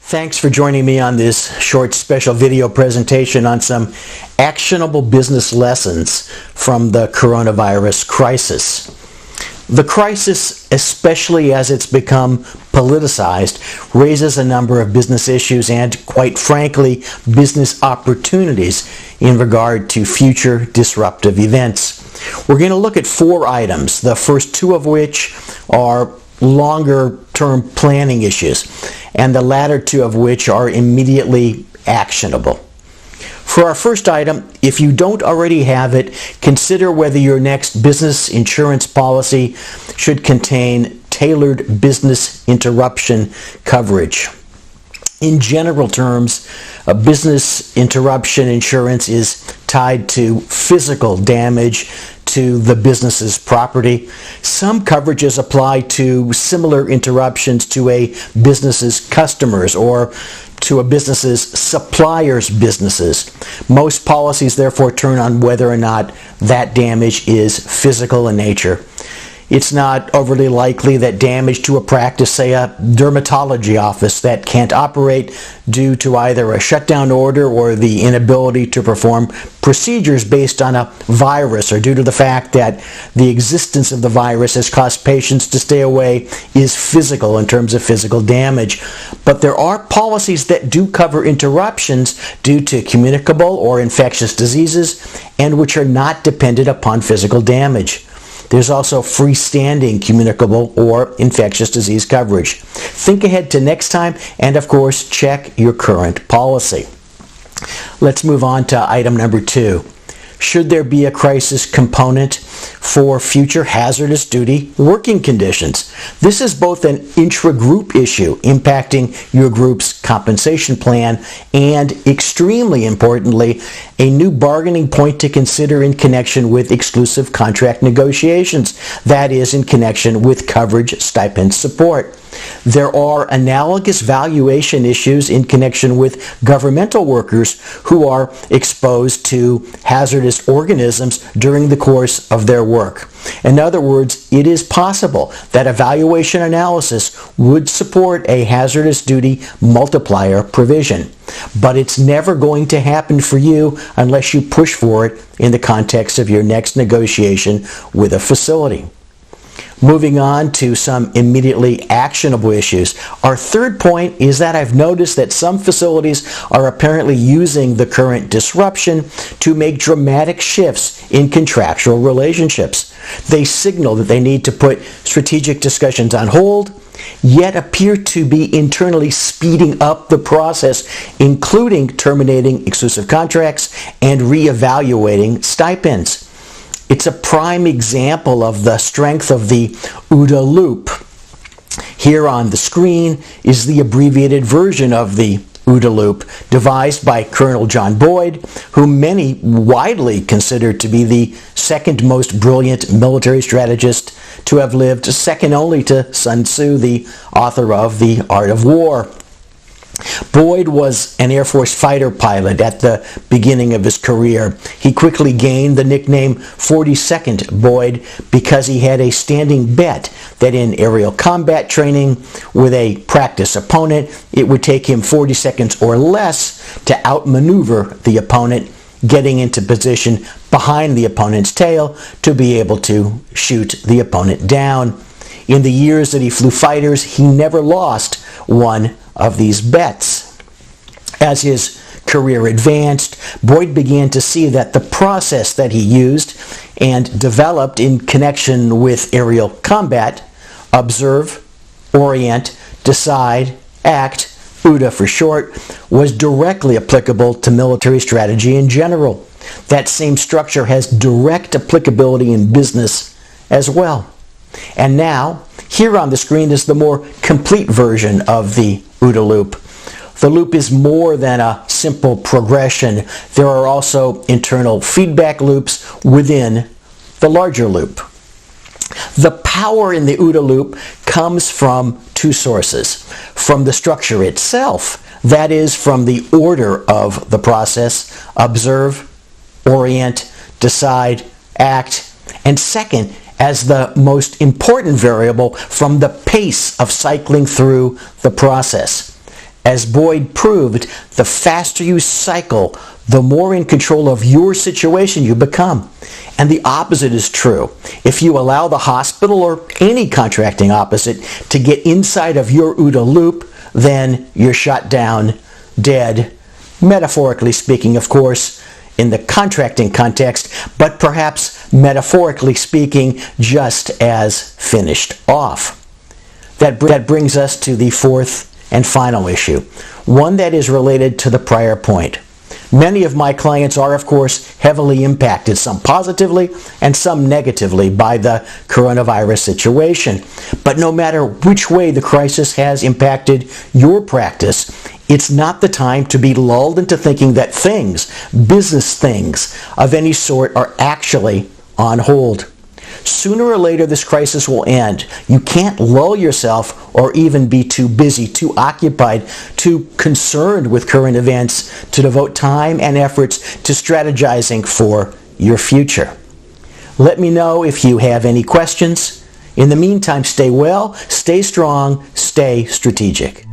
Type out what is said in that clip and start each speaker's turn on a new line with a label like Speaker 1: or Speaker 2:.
Speaker 1: Thanks for joining me on this short special video presentation on some actionable business lessons from the coronavirus crisis. The crisis, especially as it's become politicized, raises a number of business issues and, quite frankly, business opportunities in regard to future disruptive events. We're going to look at 4 items, the first 2 of which are longer-term planning issues, and the latter 2 of which are immediately actionable. For our first item, if you don't already have it, consider whether your next business insurance policy should contain tailored business interruption coverage. In general terms, a business interruption insurance is tied to physical damage to the business's property. Some coverages apply to similar interruptions to a business's customers or to a business's supplier's businesses. Most policies therefore turn on whether or not that damage is physical in nature. It's not overly likely that damage to a practice, say a dermatology office, that can't operate due to either a shutdown order or the inability to perform procedures based on a virus, or due to the fact that the existence of the virus has caused patients to stay away, is physical in terms of physical damage. But there are policies that do cover interruptions due to communicable or infectious diseases and which are not dependent upon physical damage. There's also freestanding communicable or infectious disease coverage. Think ahead to next time, and of course, check your current policy. Let's move on to item number 2. Should there be a crisis component for future hazardous duty working conditions? This is both an intra-group issue impacting your group's compensation plan and, extremely importantly, a new bargaining point to consider in connection with exclusive contract negotiations, that is, in connection with coverage stipend support. There are analogous valuation issues in connection with governmental workers who are exposed to hazardous organisms during the course of their work. In other words, it is possible that a valuation analysis would support a hazardous duty multiplier provision, but it's never going to happen for you unless you push for it in the context of your next negotiation with a facility. Moving on to some immediately actionable issues. Our third point is that I've noticed that some facilities are apparently using the current disruption to make dramatic shifts in contractual relationships. They signal that they need to put strategic discussions on hold, yet appear to be internally speeding up the process, including terminating exclusive contracts and reevaluating stipends. It's a prime example of the strength of the OODA loop. Here on the screen is the abbreviated version of the OODA loop, devised by Colonel John Boyd, whom many widely consider to be the second most brilliant military strategist to have lived, second only to Sun Tzu, the author of The Art of War. Boyd was an Air Force fighter pilot at the beginning of his career. He quickly gained the nickname 42nd Boyd because he had a standing bet that in aerial combat training with a practice opponent, it would take him 40 seconds or less to outmaneuver the opponent, getting into position behind the opponent's tail to be able to shoot the opponent down. In the years that he flew fighters, he never lost one of these bets. As his career advanced, Boyd began to see that the process that he used and developed in connection with aerial combat, observe, orient, decide, act, OODA for short, was directly applicable to military strategy in general. That same structure has direct applicability in business as well. And now, here on the screen is the more complete version of the OODA loop. The loop is more than a simple progression. There are also internal feedback loops within the larger loop. The power in the OODA loop comes from 2 sources. From the structure itself, that is, from the order of the process, observe, orient, decide, act, and second, as the most important variable, from the pace of cycling through the process. As Boyd proved, the faster you cycle, the more in control of your situation you become. And the opposite is true. If you allow the hospital or any contracting opposite to get inside of your OODA loop, then you're shut down, dead, metaphorically speaking, of course, in the contracting context, but perhaps metaphorically speaking, just as finished off. That brings us to the fourth and final issue, one that is related to the prior point. Many of my clients are, of course, heavily impacted, some positively and some negatively, by the coronavirus situation. But no matter which way the crisis has impacted your practice, it's not the time to be lulled into thinking that things, business things of any sort, are actually on hold. Sooner or later, this crisis will end. You can't lull yourself or even be too busy, too occupied, too concerned with current events to devote time and efforts to strategizing for your future. Let me know if you have any questions. In the meantime, stay well, stay strong, stay strategic.